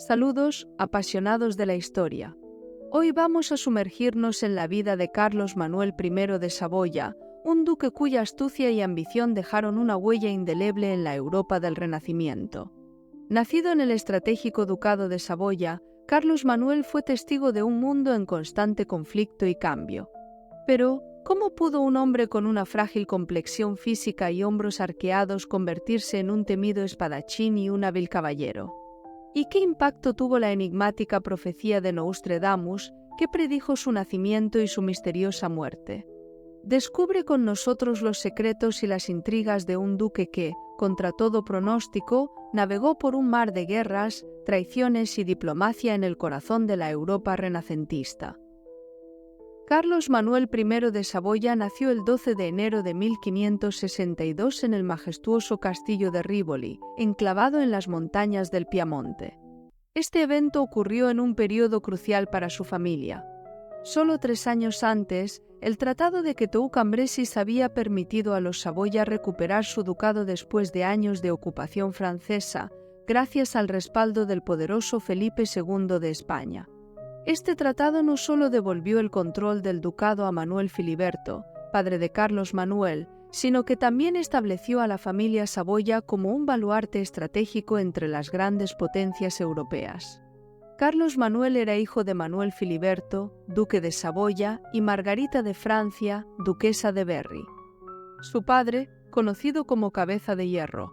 Saludos, apasionados de la historia. Hoy vamos a sumergirnos en la vida de Carlos Manuel I de Saboya, un duque cuya astucia y ambición dejaron una huella indeleble en la Europa del Renacimiento. Nacido en el estratégico ducado de Saboya, Carlos Manuel fue testigo de un mundo en constante conflicto y cambio. Pero, ¿cómo pudo un hombre con una frágil complexión física y hombros arqueados convertirse en un temido espadachín y un hábil caballero? ¿Y qué impacto tuvo la enigmática profecía de Nostradamus, que predijo su nacimiento y su misteriosa muerte? Descubre con nosotros los secretos y las intrigas de un duque que, contra todo pronóstico, navegó por un mar de guerras, traiciones y diplomacia en el corazón de la Europa renacentista. Carlos Manuel I de Saboya nació el 12 de enero de 1562 en el majestuoso castillo de Rivoli, enclavado en las montañas del Piamonte. Este evento ocurrió en un periodo crucial para su familia. Solo 3 años antes, el Tratado de Quetou-Cambrésis había permitido a los Saboya recuperar su ducado después de años de ocupación francesa, gracias al respaldo del poderoso Felipe II de España. Este tratado no solo devolvió el control del ducado a Manuel Filiberto, padre de Carlos Manuel, sino que también estableció a la familia Saboya como un baluarte estratégico entre las grandes potencias europeas. Carlos Manuel era hijo de Manuel Filiberto, duque de Saboya, y Margarita de Francia, duquesa de Berry. Su padre, conocido como Cabeza de Hierro,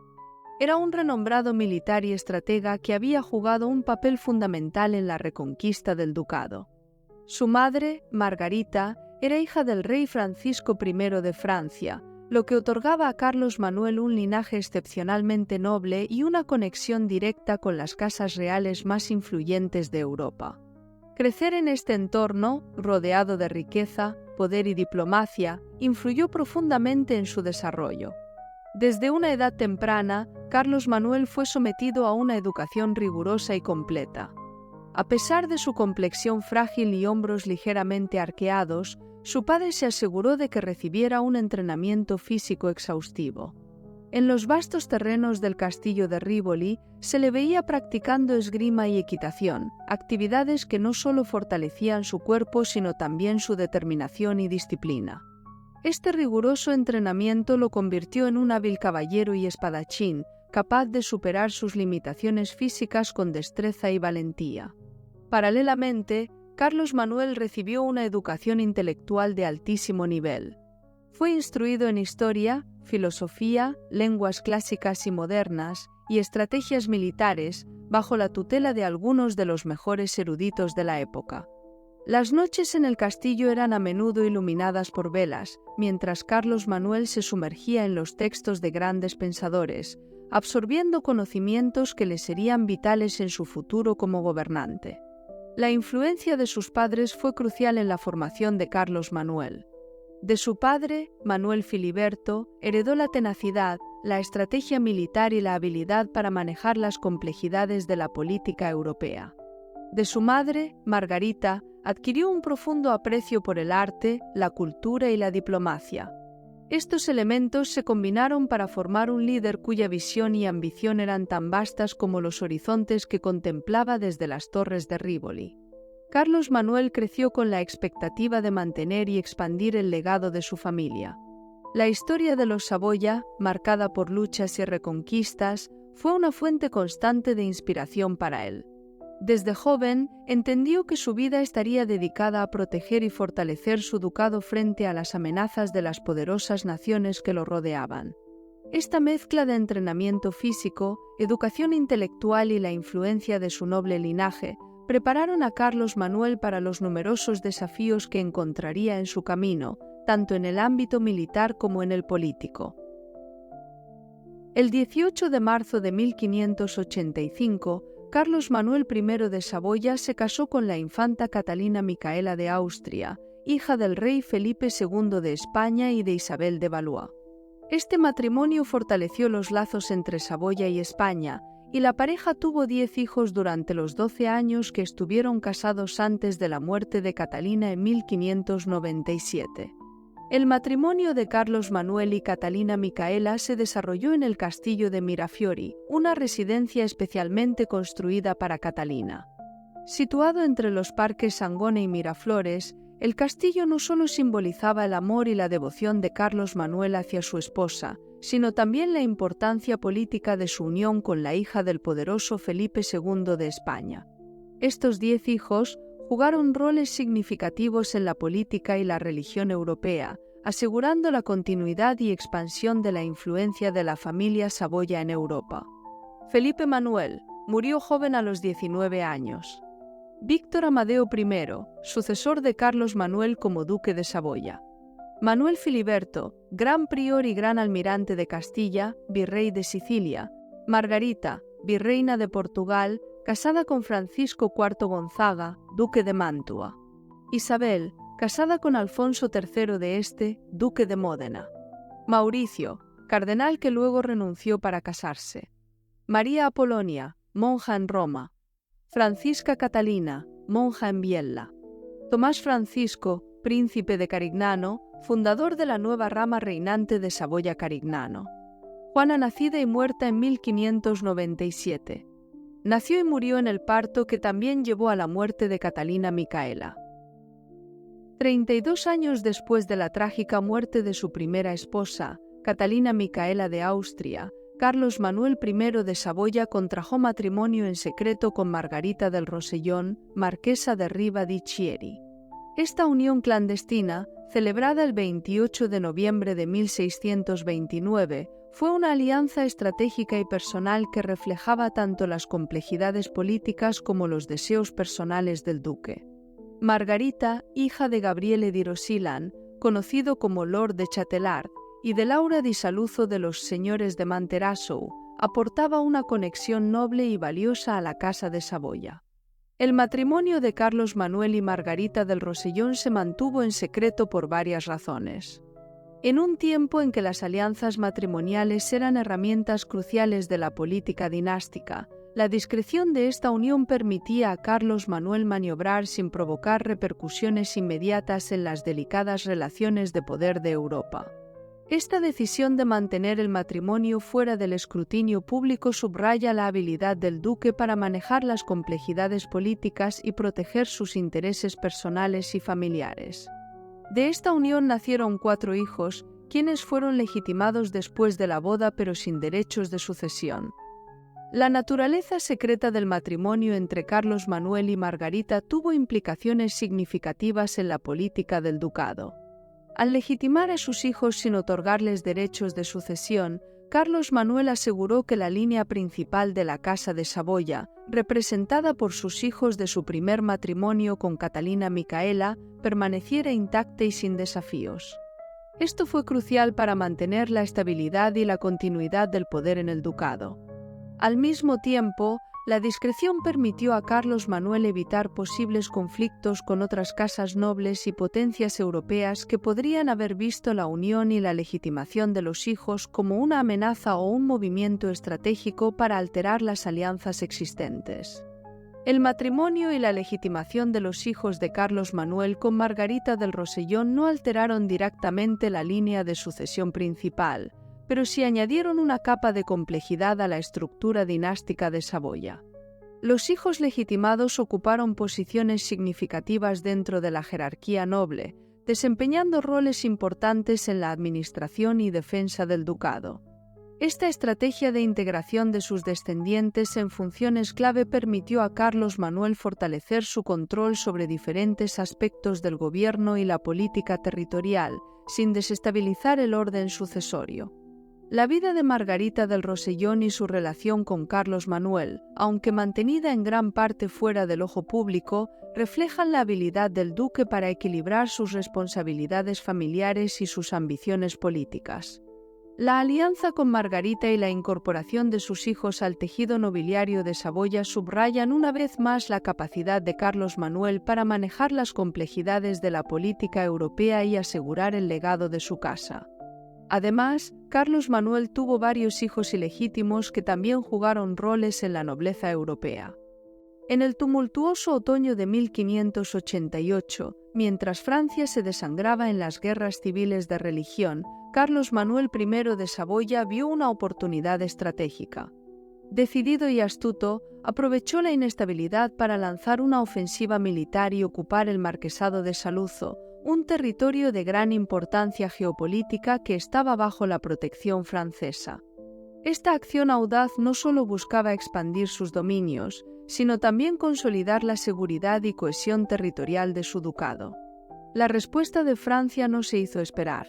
era un renombrado militar y estratega que había jugado un papel fundamental en la reconquista del ducado. Su madre, Margarita, era hija del rey Francisco I de Francia, lo que otorgaba a Carlos Manuel un linaje excepcionalmente noble y una conexión directa con las casas reales más influyentes de Europa. Crecer en este entorno, rodeado de riqueza, poder y diplomacia, influyó profundamente en su desarrollo. Desde una edad temprana, Carlos Manuel fue sometido a una educación rigurosa y completa. A pesar de su complexión frágil y hombros ligeramente arqueados, su padre se aseguró de que recibiera un entrenamiento físico exhaustivo. En los vastos terrenos del castillo de Rivoli se le veía practicando esgrima y equitación, actividades que no solo fortalecían su cuerpo sino también su determinación y disciplina. Este riguroso entrenamiento lo convirtió en un hábil caballero y espadachín, capaz de superar sus limitaciones físicas con destreza y valentía. Paralelamente, Carlos Manuel recibió una educación intelectual de altísimo nivel. Fue instruido en historia, filosofía, lenguas clásicas y modernas y estrategias militares bajo la tutela de algunos de los mejores eruditos de la época. Las noches en el castillo eran a menudo iluminadas por velas, mientras Carlos Manuel se sumergía en los textos de grandes pensadores, absorbiendo conocimientos que le serían vitales en su futuro como gobernante. La influencia de sus padres fue crucial en la formación de Carlos Manuel. De su padre, Manuel Filiberto, heredó la tenacidad, la estrategia militar y la habilidad para manejar las complejidades de la política europea. De su madre, Margarita, adquirió un profundo aprecio por el arte, la cultura y la diplomacia. Estos elementos se combinaron para formar un líder cuya visión y ambición eran tan vastas como los horizontes que contemplaba desde las torres de Rivoli. Carlos Manuel creció con la expectativa de mantener y expandir el legado de su familia. La historia de los Saboya, marcada por luchas y reconquistas, fue una fuente constante de inspiración para él. Desde joven, entendió que su vida estaría dedicada a proteger y fortalecer su ducado frente a las amenazas de las poderosas naciones que lo rodeaban. Esta mezcla de entrenamiento físico, educación intelectual y la influencia de su noble linaje prepararon a Carlos Manuel para los numerosos desafíos que encontraría en su camino, tanto en el ámbito militar como en el político. El 18 de marzo de 1585, Carlos Manuel I de Saboya se casó con la infanta Catalina Micaela de Austria, hija del rey Felipe II de España y de Isabel de Valois. Este matrimonio fortaleció los lazos entre Saboya y España, y la pareja tuvo 10 hijos durante los 12 años que estuvieron casados antes de la muerte de Catalina en 1597. El matrimonio de Carlos Manuel y Catalina Micaela se desarrolló en el castillo de Mirafiori, una residencia especialmente construida para Catalina. Situado entre los parques Sangone y Miraflores, el castillo no solo simbolizaba el amor y la devoción de Carlos Manuel hacia su esposa, sino también la importancia política de su unión con la hija del poderoso Felipe II de España. Estos 10 hijos jugaron roles significativos en la política y la religión europea, asegurando la continuidad y expansión de la influencia de la familia Saboya en Europa. Felipe Manuel murió joven a los 19 años. Víctor Amadeo I, sucesor de Carlos Manuel como duque de Saboya. Manuel Filiberto, gran prior y gran almirante de Castilla, virrey de Sicilia. Margarita, virreina de Portugal, casada con Francisco IV Gonzaga, duque de Mantua. Isabel, casada con Alfonso III de Este, duque de Módena. Mauricio, cardenal que luego renunció para casarse. María Apolonia, monja en Roma. Francisca Catalina, monja en Biella. Tomás Francisco, príncipe de Carignano, fundador de la nueva rama reinante de Saboya-Carignano. Juana, nacida y muerta en 1597. Nació y murió en el parto que también llevó a la muerte de Catalina Micaela. 32 años después de la trágica muerte de su primera esposa, Catalina Micaela de Austria, Carlos Manuel I de Saboya contrajo matrimonio en secreto con Margarita del Rosellón, marquesa de Riva di Chieri. Esta unión clandestina, celebrada el 28 de noviembre de 1629, fue una alianza estratégica y personal que reflejaba tanto las complejidades políticas como los deseos personales del duque. Margarita, hija de Gabriele di Rosilan, conocido como Lord de Chatelard, y de Laura di Saluzzo de los señores de Manterassou, aportaba una conexión noble y valiosa a la Casa de Saboya. El matrimonio de Carlos Manuel y Margarita del Rosellón se mantuvo en secreto por varias razones. En un tiempo en que las alianzas matrimoniales eran herramientas cruciales de la política dinástica, la discreción de esta unión permitía a Carlos Manuel maniobrar sin provocar repercusiones inmediatas en las delicadas relaciones de poder de Europa. Esta decisión de mantener el matrimonio fuera del escrutinio público subraya la habilidad del duque para manejar las complejidades políticas y proteger sus intereses personales y familiares. De esta unión nacieron 4 hijos, quienes fueron legitimados después de la boda pero sin derechos de sucesión. La naturaleza secreta del matrimonio entre Carlos Manuel y Margarita tuvo implicaciones significativas en la política del ducado. Al legitimar a sus hijos sin otorgarles derechos de sucesión, Carlos Manuel aseguró que la línea principal de la Casa de Saboya, representada por sus hijos de su primer matrimonio con Catalina Micaela, permaneciera intacta y sin desafíos. Esto fue crucial para mantener la estabilidad y la continuidad del poder en el ducado. Al mismo tiempo, la discreción permitió a Carlos Manuel evitar posibles conflictos con otras casas nobles y potencias europeas que podrían haber visto la unión y la legitimación de los hijos como una amenaza o un movimiento estratégico para alterar las alianzas existentes. El matrimonio y la legitimación de los hijos de Carlos Manuel con Margarita del Rosellón no alteraron directamente la línea de sucesión principal, pero sí añadieron una capa de complejidad a la estructura dinástica de Saboya. Los hijos legitimados ocuparon posiciones significativas dentro de la jerarquía noble, desempeñando roles importantes en la administración y defensa del ducado. Esta estrategia de integración de sus descendientes en funciones clave permitió a Carlos Manuel fortalecer su control sobre diferentes aspectos del gobierno y la política territorial, sin desestabilizar el orden sucesorio. La vida de Margarita del Rosellón y su relación con Carlos Manuel, aunque mantenida en gran parte fuera del ojo público, reflejan la habilidad del duque para equilibrar sus responsabilidades familiares y sus ambiciones políticas. La alianza con Margarita y la incorporación de sus hijos al tejido nobiliario de Saboya subrayan una vez más la capacidad de Carlos Manuel para manejar las complejidades de la política europea y asegurar el legado de su casa. Además, Carlos Manuel tuvo varios hijos ilegítimos que también jugaron roles en la nobleza europea. En el tumultuoso otoño de 1588, mientras Francia se desangraba en las guerras civiles de religión, Carlos Manuel I de Saboya vio una oportunidad estratégica. Decidido y astuto, aprovechó la inestabilidad para lanzar una ofensiva militar y ocupar el Marquesado de Saluzzo, un territorio de gran importancia geopolítica que estaba bajo la protección francesa. Esta acción audaz no solo buscaba expandir sus dominios, sino también consolidar la seguridad y cohesión territorial de su ducado. La respuesta de Francia no se hizo esperar.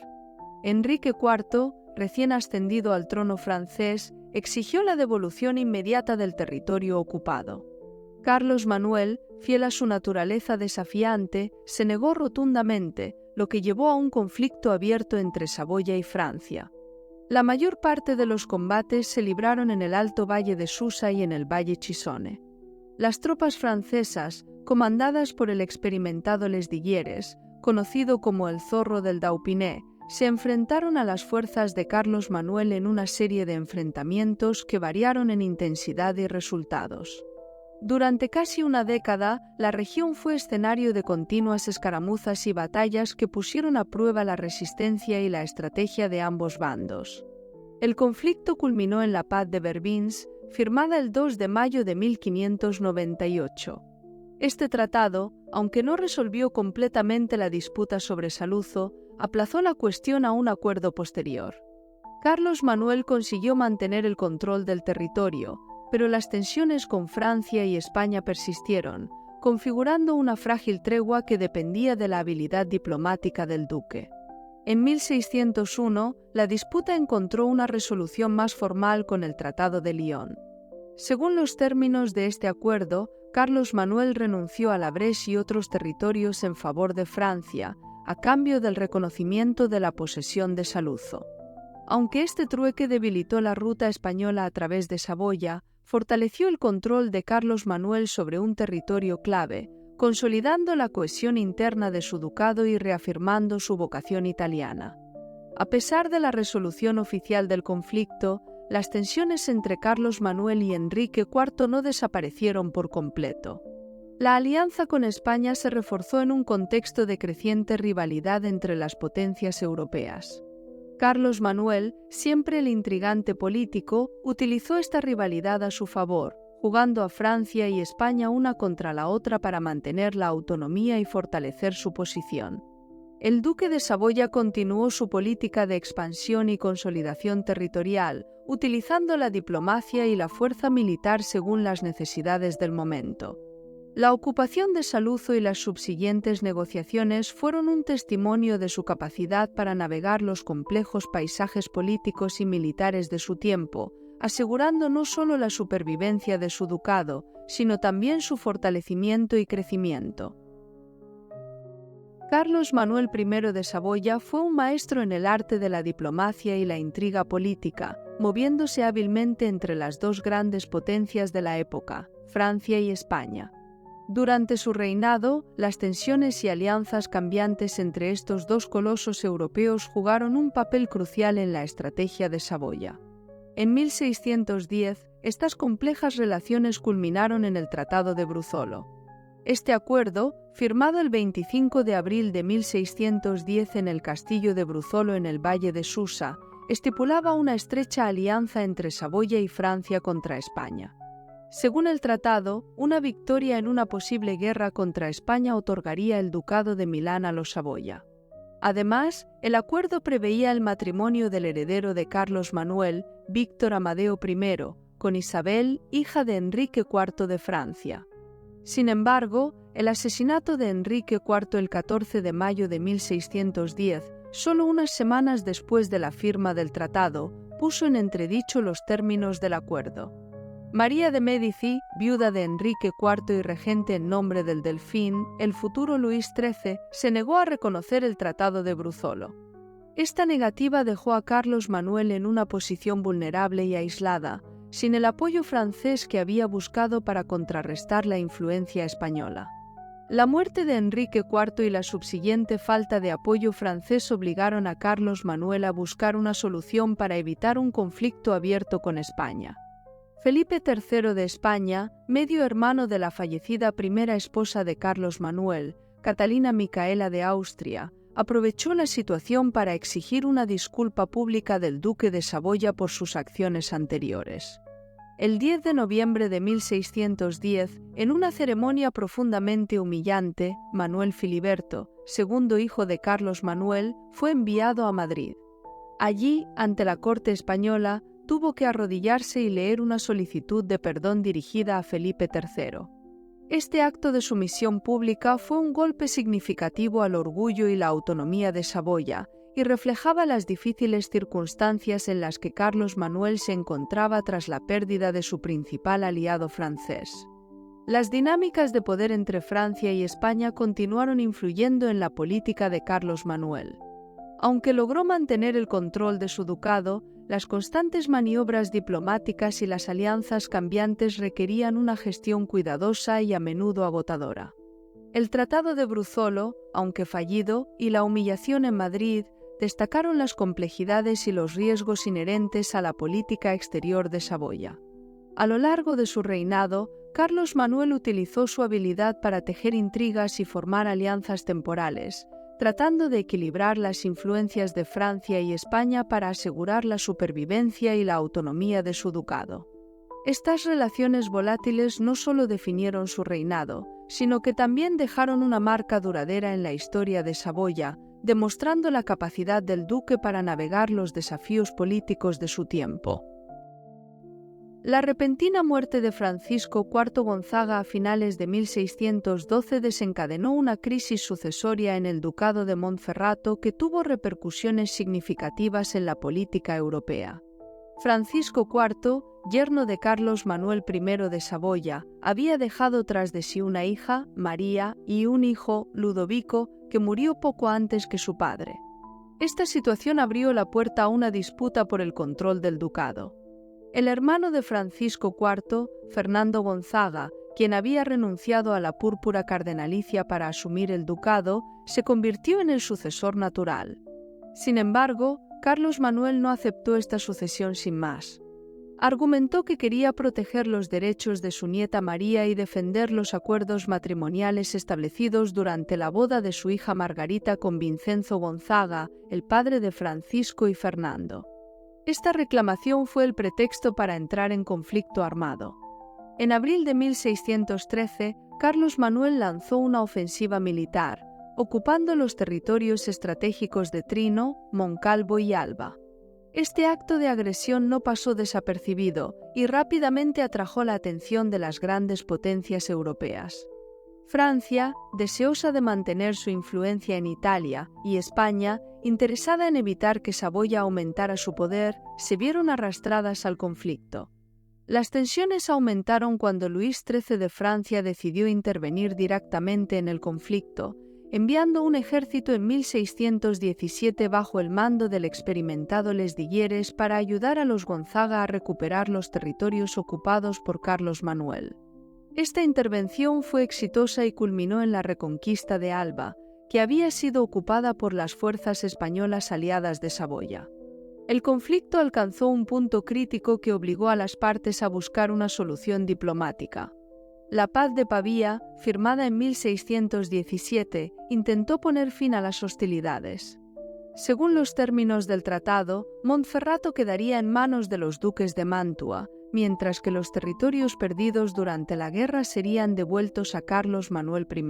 Enrique IV, recién ascendido al trono francés, exigió la devolución inmediata del territorio ocupado. Carlos Manuel, fiel a su naturaleza desafiante, se negó rotundamente, lo que llevó a un conflicto abierto entre Saboya y Francia. La mayor parte de los combates se libraron en el Alto Valle de Susa y en el Valle Chisone. Las tropas francesas, comandadas por el experimentado Lesdiguieres, conocido como el Zorro del Dauphiné, se enfrentaron a las fuerzas de Carlos Manuel en una serie de enfrentamientos que variaron en intensidad y resultados. Durante casi una década, la región fue escenario de continuas escaramuzas y batallas que pusieron a prueba la resistencia y la estrategia de ambos bandos. El conflicto culminó en la Paz de Vervins, firmada el 2 de mayo de 1598. Este tratado, aunque no resolvió completamente la disputa sobre Saluzzo, aplazó la cuestión a un acuerdo posterior. Carlos Manuel consiguió mantener el control del territorio, pero las tensiones con Francia y España persistieron, configurando una frágil tregua que dependía de la habilidad diplomática del duque. En 1601, la disputa encontró una resolución más formal con el Tratado de Lyon. Según los términos de este acuerdo, Carlos Manuel renunció a la Bresse y otros territorios en favor de Francia, a cambio del reconocimiento de la posesión de Saluzzo. Aunque este trueque debilitó la ruta española a través de Saboya, fortaleció el control de Carlos Manuel sobre un territorio clave, consolidando la cohesión interna de su ducado y reafirmando su vocación italiana. A pesar de la resolución oficial del conflicto, las tensiones entre Carlos Manuel y Enrique IV no desaparecieron por completo. La alianza con España se reforzó en un contexto de creciente rivalidad entre las potencias europeas. Carlos Manuel, siempre el intrigante político, utilizó esta rivalidad a su favor, jugando a Francia y España una contra la otra para mantener la autonomía y fortalecer su posición. El duque de Saboya continuó su política de expansión y consolidación territorial, utilizando la diplomacia y la fuerza militar según las necesidades del momento. La ocupación de Saluzzo y las subsiguientes negociaciones fueron un testimonio de su capacidad para navegar los complejos paisajes políticos y militares de su tiempo, asegurando no solo la supervivencia de su ducado, sino también su fortalecimiento y crecimiento. Carlos Manuel I de Saboya fue un maestro en el arte de la diplomacia y la intriga política, moviéndose hábilmente entre las dos grandes potencias de la época, Francia y España. Durante su reinado, las tensiones y alianzas cambiantes entre estos dos colosos europeos jugaron un papel crucial en la estrategia de Saboya. En 1610, estas complejas relaciones culminaron en el Tratado de Bruzzolo. Este acuerdo, firmado el 25 de abril de 1610 en el castillo de Bruzzolo en el Valle de Susa, estipulaba una estrecha alianza entre Saboya y Francia contra España. Según el tratado, una victoria en una posible guerra contra España otorgaría el ducado de Milán a los Saboya. Además, el acuerdo preveía el matrimonio del heredero de Carlos Manuel, Víctor Amadeo I, con Isabel, hija de Enrique IV de Francia. Sin embargo, el asesinato de Enrique IV el 14 de mayo de 1610, solo unas semanas después de la firma del tratado, puso en entredicho los términos del acuerdo. María de Médici, viuda de Enrique IV y regente en nombre del Delfín, el futuro Luis XIII, se negó a reconocer el Tratado de Bruzzolo. Esta negativa dejó a Carlos Manuel en una posición vulnerable y aislada, sin el apoyo francés que había buscado para contrarrestar la influencia española. La muerte de Enrique IV y la subsiguiente falta de apoyo francés obligaron a Carlos Manuel a buscar una solución para evitar un conflicto abierto con España. Felipe III de España, medio hermano de la fallecida primera esposa de Carlos Manuel, Catalina Micaela de Austria, aprovechó la situación para exigir una disculpa pública del duque de Saboya por sus acciones anteriores. El 10 de noviembre de 1610, en una ceremonia profundamente humillante, Manuel Filiberto, segundo hijo de Carlos Manuel, fue enviado a Madrid. Allí, ante la corte española, tuvo que arrodillarse y leer una solicitud de perdón dirigida a Felipe III. Este acto de sumisión pública fue un golpe significativo al orgullo y la autonomía de Saboya, y reflejaba las difíciles circunstancias en las que Carlos Manuel se encontraba tras la pérdida de su principal aliado francés. Las dinámicas de poder entre Francia y España continuaron influyendo en la política de Carlos Manuel. Aunque logró mantener el control de su ducado, las constantes maniobras diplomáticas y las alianzas cambiantes requerían una gestión cuidadosa y a menudo agotadora. El Tratado de Bruzolo, aunque fallido, y la humillación en Madrid destacaron las complejidades y los riesgos inherentes a la política exterior de Saboya. A lo largo de su reinado, Carlos Manuel utilizó su habilidad para tejer intrigas y formar alianzas temporales, tratando de equilibrar las influencias de Francia y España para asegurar la supervivencia y la autonomía de su ducado. Estas relaciones volátiles no solo definieron su reinado, sino que también dejaron una marca duradera en la historia de Saboya, demostrando la capacidad del duque para navegar los desafíos políticos de su tiempo. La repentina muerte de Francisco IV Gonzaga a finales de 1612 desencadenó una crisis sucesoria en el Ducado de Montferrato que tuvo repercusiones significativas en la política europea. Francisco IV, yerno de Carlos Manuel I de Saboya, había dejado tras de sí una hija, María, y un hijo, Ludovico, que murió poco antes que su padre. Esta situación abrió la puerta a una disputa por el control del ducado. El hermano de Francisco IV, Fernando Gonzaga, quien había renunciado a la púrpura cardenalicia para asumir el ducado, se convirtió en el sucesor natural. Sin embargo, Carlos Manuel no aceptó esta sucesión sin más. Argumentó que quería proteger los derechos de su nieta María y defender los acuerdos matrimoniales establecidos durante la boda de su hija Margarita con Vincenzo Gonzaga, el padre de Francisco y Fernando. Esta reclamación fue el pretexto para entrar en conflicto armado. En abril de 1613, Carlos Manuel lanzó una ofensiva militar, ocupando los territorios estratégicos de Trino, Moncalvo y Alba. Este acto de agresión no pasó desapercibido y rápidamente atrajo la atención de las grandes potencias europeas. Francia, deseosa de mantener su influencia en Italia, y España, interesada en evitar que Saboya aumentara su poder, se vieron arrastradas al conflicto. Las tensiones aumentaron cuando Luis XIII de Francia decidió intervenir directamente en el conflicto, enviando un ejército en 1617 bajo el mando del experimentado Lesdiguieres para ayudar a los Gonzaga a recuperar los territorios ocupados por Carlos Manuel. Esta intervención fue exitosa y culminó en la reconquista de Alba, que había sido ocupada por las fuerzas españolas aliadas de Saboya. El conflicto alcanzó un punto crítico que obligó a las partes a buscar una solución diplomática. La Paz de Pavía, firmada en 1617, intentó poner fin a las hostilidades. Según los términos del tratado, Montferrato quedaría en manos de los duques de Mantua, mientras que los territorios perdidos durante la guerra serían devueltos a Carlos Manuel I.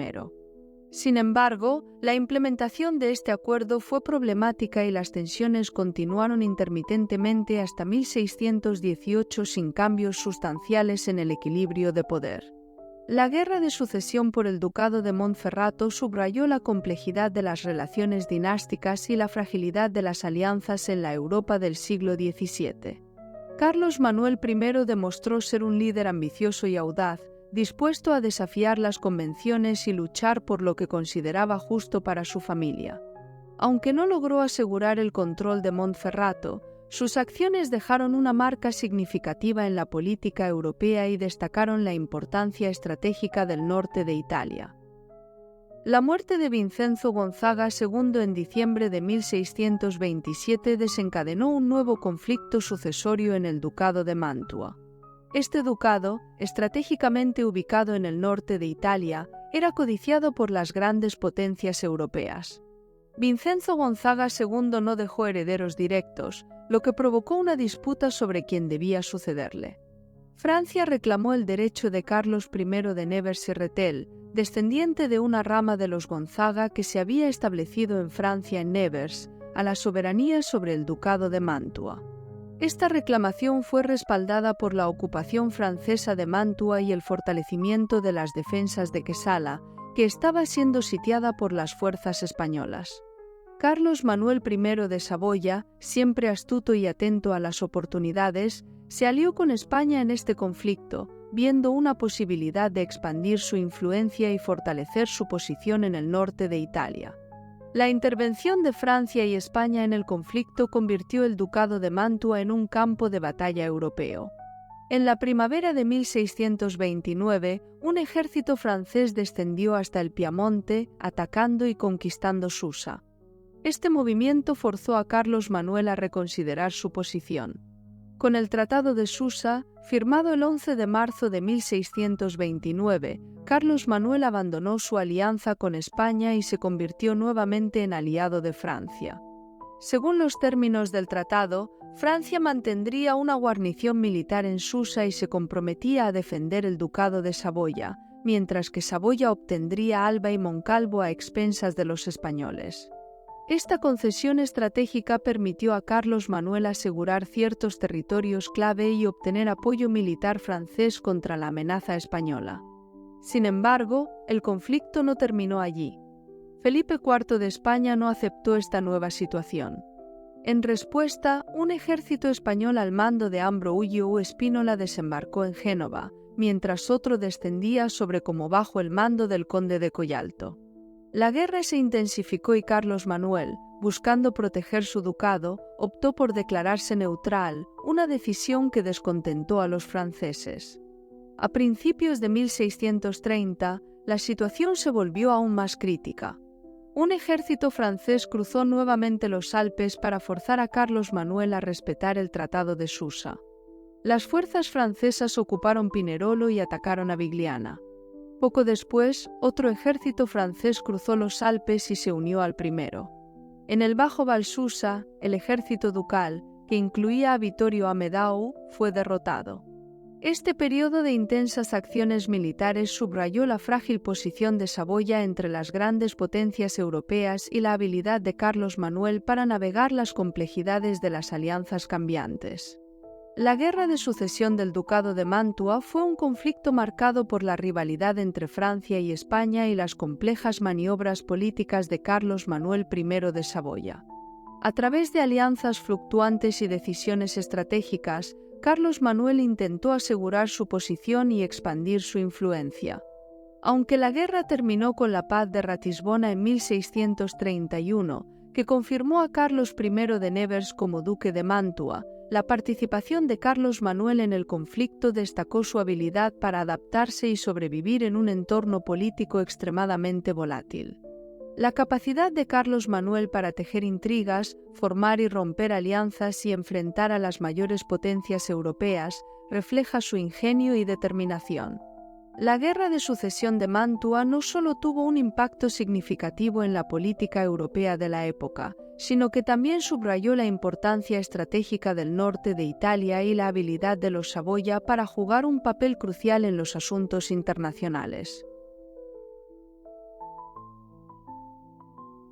Sin embargo, la implementación de este acuerdo fue problemática y las tensiones continuaron intermitentemente hasta 1618 sin cambios sustanciales en el equilibrio de poder. La guerra de sucesión por el Ducado de Montferrato subrayó la complejidad de las relaciones dinásticas y la fragilidad de las alianzas en la Europa del siglo XVII. Carlos Manuel I demostró ser un líder ambicioso y audaz, dispuesto a desafiar las convenciones y luchar por lo que consideraba justo para su familia. Aunque no logró asegurar el control de Montferrato, sus acciones dejaron una marca significativa en la política europea y destacaron la importancia estratégica del norte de Italia. La muerte de Vincenzo Gonzaga II en diciembre de 1627 desencadenó un nuevo conflicto sucesorio en el Ducado de Mantua. Este ducado, estratégicamente ubicado en el norte de Italia, era codiciado por las grandes potencias europeas. Vincenzo Gonzaga II no dejó herederos directos, lo que provocó una disputa sobre quién debía sucederle. Francia reclamó el derecho de Carlos I de Nevers y Rethel, descendiente de una rama de los Gonzaga que se había establecido en Francia en Nevers, a la soberanía sobre el ducado de Mantua. Esta reclamación fue respaldada por la ocupación francesa de Mantua y el fortalecimiento de las defensas de Quesala, que estaba siendo sitiada por las fuerzas españolas. Carlos Manuel I de Saboya, siempre astuto y atento a las oportunidades, se alió con España en este conflicto, viendo una posibilidad de expandir su influencia y fortalecer su posición en el norte de Italia. La intervención de Francia y España en el conflicto convirtió el ducado de Mantua en un campo de batalla europeo. En la primavera de 1629, un ejército francés descendió hasta el Piamonte, atacando y conquistando Susa. Este movimiento forzó a Carlos Manuel a reconsiderar su posición. Con el Tratado de Susa, firmado el 11 de marzo de 1629, Carlos Manuel abandonó su alianza con España y se convirtió nuevamente en aliado de Francia. Según los términos del tratado, Francia mantendría una guarnición militar en Susa y se comprometía a defender el ducado de Saboya, mientras que Saboya obtendría Alba y Moncalvo a expensas de los españoles. Esta concesión estratégica permitió a Carlos Manuel asegurar ciertos territorios clave y obtener apoyo militar francés contra la amenaza española. Sin embargo, el conflicto no terminó allí. Felipe IV de España no aceptó esta nueva situación. En respuesta, un ejército español al mando de Ambrogio Spínola desembarcó en Génova, mientras otro descendía sobre Como bajo el mando del conde de Collalto. La guerra se intensificó y Carlos Manuel, buscando proteger su ducado, optó por declararse neutral, una decisión que descontentó a los franceses. A principios de 1630, la situación se volvió aún más crítica. Un ejército francés cruzó nuevamente los Alpes para forzar a Carlos Manuel a respetar el Tratado de Susa. Las fuerzas francesas ocuparon Pinerolo y atacaron a Vigliana. Poco después, otro ejército francés cruzó los Alpes y se unió al primero. En el Bajo Valsusa, el ejército ducal, que incluía a Vittorio Amedeo, fue derrotado. Este periodo de intensas acciones militares subrayó la frágil posición de Saboya entre las grandes potencias europeas y la habilidad de Carlos Manuel para navegar las complejidades de las alianzas cambiantes. La guerra de sucesión del Ducado de Mantua fue un conflicto marcado por la rivalidad entre Francia y España y las complejas maniobras políticas de Carlos Manuel I de Saboya. A través de alianzas fluctuantes y decisiones estratégicas, Carlos Manuel intentó asegurar su posición y expandir su influencia. Aunque la guerra terminó con la paz de Ratisbona en 1631, que confirmó a Carlos I de Nevers como duque de Mantua, la participación de Carlos Manuel en el conflicto destacó su habilidad para adaptarse y sobrevivir en un entorno político extremadamente volátil. La capacidad de Carlos Manuel para tejer intrigas, formar y romper alianzas y enfrentar a las mayores potencias europeas refleja su ingenio y determinación. La Guerra de Sucesión de Mantua no solo tuvo un impacto significativo en la política europea de la época, sino que también subrayó la importancia estratégica del norte de Italia y la habilidad de los Saboya para jugar un papel crucial en los asuntos internacionales.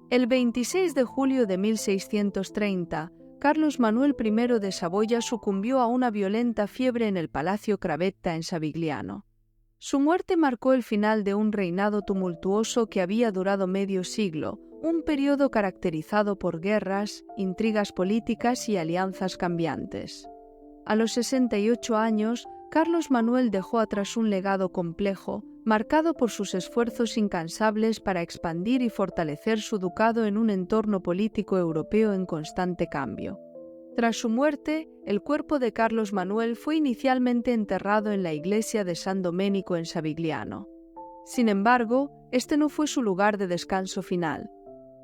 El 26 de julio de 1630, Carlos Manuel I de Saboya sucumbió a una violenta fiebre en el Palacio Cravetta en Savigliano. Su muerte marcó el final de un reinado tumultuoso que había durado medio siglo, un periodo caracterizado por guerras, intrigas políticas y alianzas cambiantes. A los 68 años, Carlos Manuel dejó atrás un legado complejo, marcado por sus esfuerzos incansables para expandir y fortalecer su ducado en un entorno político europeo en constante cambio. Tras su muerte, el cuerpo de Carlos Manuel fue inicialmente enterrado en la iglesia de San Domenico en Savigliano. Sin embargo, este no fue su lugar de descanso final.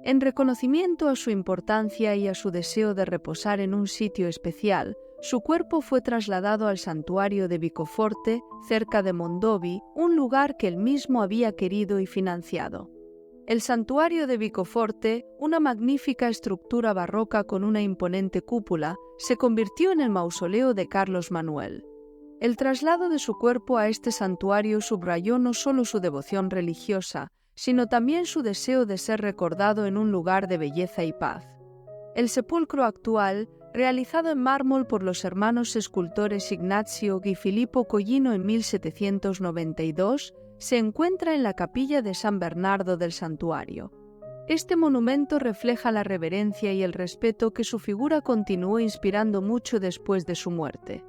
En reconocimiento a su importancia y a su deseo de reposar en un sitio especial, Su cuerpo fue trasladado al santuario de Vicoforte, cerca de Mondovì, un lugar que él mismo había querido y financiado. El santuario de Vicoforte, una magnífica estructura barroca con una imponente cúpula, se convirtió en el mausoleo de Carlos Manuel. El traslado de su cuerpo a este santuario subrayó no solo su devoción religiosa, sino también su deseo de ser recordado en un lugar de belleza y paz. El sepulcro actual, realizado en mármol por los hermanos escultores Ignazio y Filippo Collino en 1792, se encuentra en la capilla de San Bernardo del santuario. Este monumento refleja la reverencia y el respeto que su figura continuó inspirando mucho después de su muerte.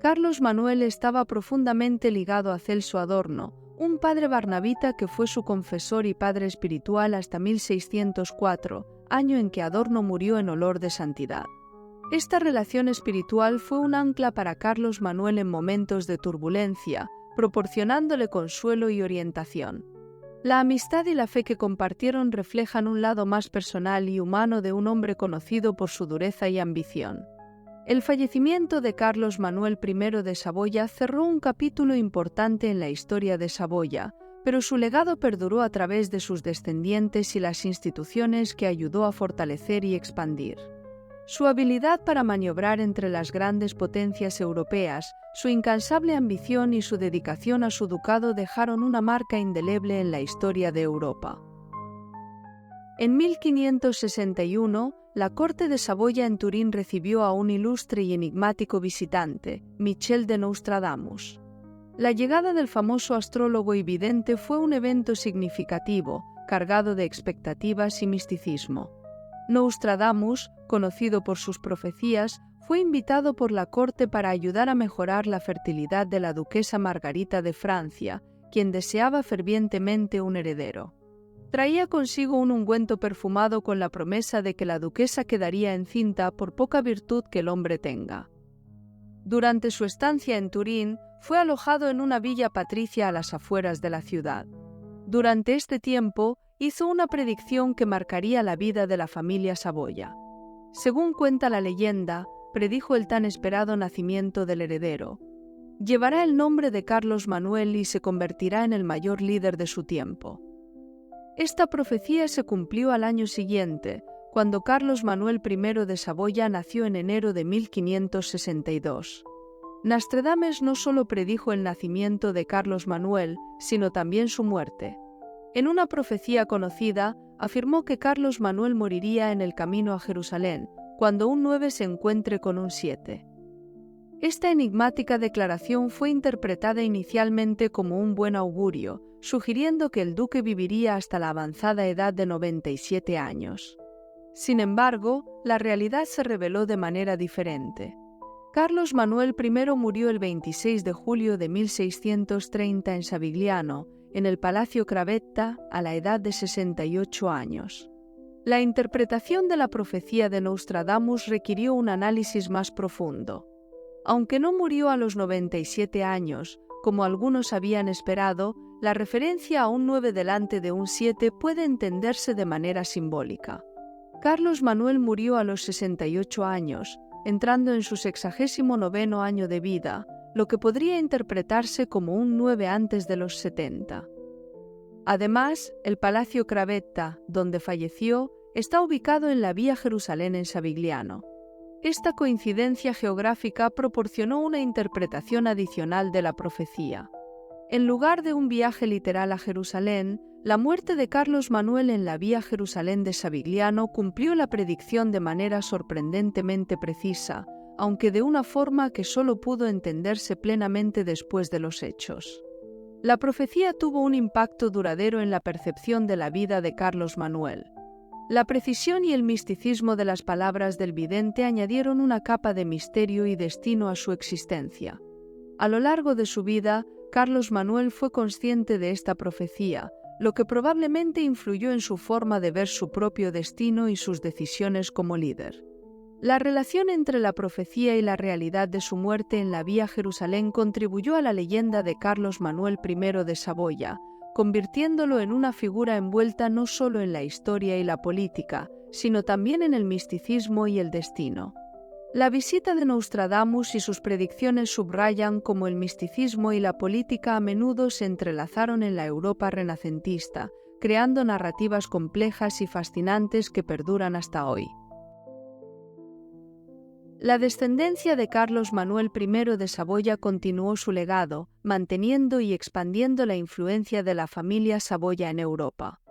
Carlos Manuel estaba profundamente ligado a Celso Adorno, un padre barnabita que fue su confesor y padre espiritual hasta 1604, año en que Adorno murió en olor de santidad. Esta relación espiritual fue un ancla para Carlos Manuel en momentos de turbulencia, proporcionándole consuelo y orientación. La amistad y la fe que compartieron reflejan un lado más personal y humano de un hombre conocido por su dureza y ambición. El fallecimiento de Carlos Manuel I de Saboya cerró un capítulo importante en la historia de Saboya, pero su legado perduró a través de sus descendientes y las instituciones que ayudó a fortalecer y expandir. Su habilidad para maniobrar entre las grandes potencias europeas, su incansable ambición y su dedicación a su ducado dejaron una marca indeleble en la historia de Europa. En 1561, la corte de Saboya en Turín recibió a un ilustre y enigmático visitante, Michel de Nostradamus. La llegada del famoso astrólogo y vidente fue un evento significativo, cargado de expectativas y misticismo. Nostradamus, conocido por sus profecías, fue invitado por la corte para ayudar a mejorar la fertilidad de la duquesa Margarita de Francia, quien deseaba fervientemente un heredero. Traía consigo un ungüento perfumado con la promesa de que la duquesa quedaría encinta por poca virtud que el hombre tenga. Durante su estancia en Turín, fue alojado en una villa patricia a las afueras de la ciudad. Durante este tiempo, hizo una predicción que marcaría la vida de la familia Saboya. Según cuenta la leyenda, predijo el tan esperado nacimiento del heredero. Llevará el nombre de Carlos Manuel y se convertirá en el mayor líder de su tiempo. Esta profecía se cumplió al año siguiente, cuando Carlos Manuel I de Saboya nació en enero de 1562. Nostradamus no solo predijo el nacimiento de Carlos Manuel, sino también su muerte. En una profecía conocida, afirmó que Carlos Manuel moriría en el camino a Jerusalén, cuando un 9 se encuentre con un 7. Esta enigmática declaración fue interpretada inicialmente como un buen augurio, sugiriendo que el duque viviría hasta la avanzada edad de 97 años. Sin embargo, la realidad se reveló de manera diferente. Carlos Manuel I murió el 26 de julio de 1630 en Savigliano, en el Palacio Cravetta, a la edad de 68 años. La interpretación de la profecía de Nostradamus requirió un análisis más profundo. Aunque no murió a los 97 años, como algunos habían esperado, la referencia a un 9 delante de un 7 puede entenderse de manera simbólica. Carlos Manuel murió a los 68 años, entrando en su 69º año de vida, lo que podría interpretarse como un 9 antes de los 70. Además, el Palacio Cravetta, donde falleció, está ubicado en la Vía Jerusalén en Savigliano. Esta coincidencia geográfica proporcionó una interpretación adicional de la profecía. En lugar de un viaje literal a Jerusalén, la muerte de Carlos Manuel en la Vía Jerusalén de Savigliano cumplió la predicción de manera sorprendentemente precisa, aunque de una forma que solo pudo entenderse plenamente después de los hechos. La profecía tuvo un impacto duradero en la percepción de la vida de Carlos Manuel. La precisión y el misticismo de las palabras del vidente añadieron una capa de misterio y destino a su existencia. A lo largo de su vida, Carlos Manuel fue consciente de esta profecía, lo que probablemente influyó en su forma de ver su propio destino y sus decisiones como líder. La relación entre la profecía y la realidad de su muerte en la Vía Jerusalén contribuyó a la leyenda de Carlos Manuel I de Saboya, convirtiéndolo en una figura envuelta no solo en la historia y la política, sino también en el misticismo y el destino. La visita de Nostradamus y sus predicciones subrayan cómo el misticismo y la política a menudo se entrelazaron en la Europa renacentista, creando narrativas complejas y fascinantes que perduran hasta hoy. La descendencia de Carlos Manuel I de Saboya continuó su legado, manteniendo y expandiendo la influencia de la familia Saboya en Europa.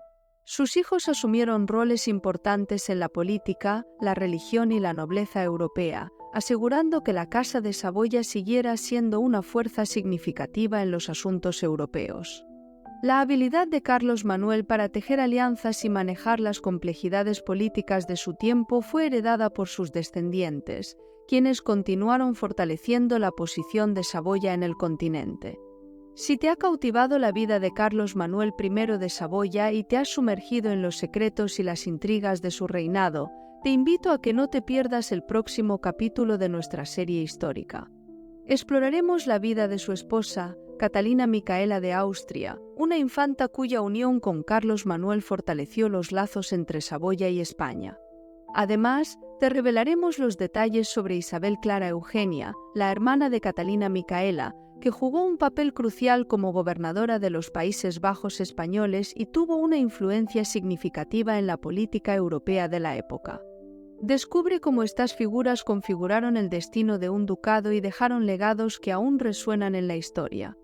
Sus hijos asumieron roles importantes en la política, la religión y la nobleza europea, asegurando que la Casa de Saboya siguiera siendo una fuerza significativa en los asuntos europeos. La habilidad de Carlos Manuel para tejer alianzas y manejar las complejidades políticas de su tiempo fue heredada por sus descendientes, quienes continuaron fortaleciendo la posición de Saboya en el continente. Si te ha cautivado la vida de Carlos Manuel I de Saboya y te has sumergido en los secretos y las intrigas de su reinado, te invito a que no te pierdas el próximo capítulo de nuestra serie histórica. Exploraremos la vida de su esposa, Catalina Micaela de Austria, una infanta cuya unión con Carlos Manuel fortaleció los lazos entre Saboya y España. Además, te revelaremos los detalles sobre Isabel Clara Eugenia, la hermana de Catalina Micaela, que jugó un papel crucial como gobernadora de los Países Bajos españoles y tuvo una influencia significativa en la política europea de la época. Descubre cómo estas figuras configuraron el destino de un ducado y dejaron legados que aún resuenan en la historia.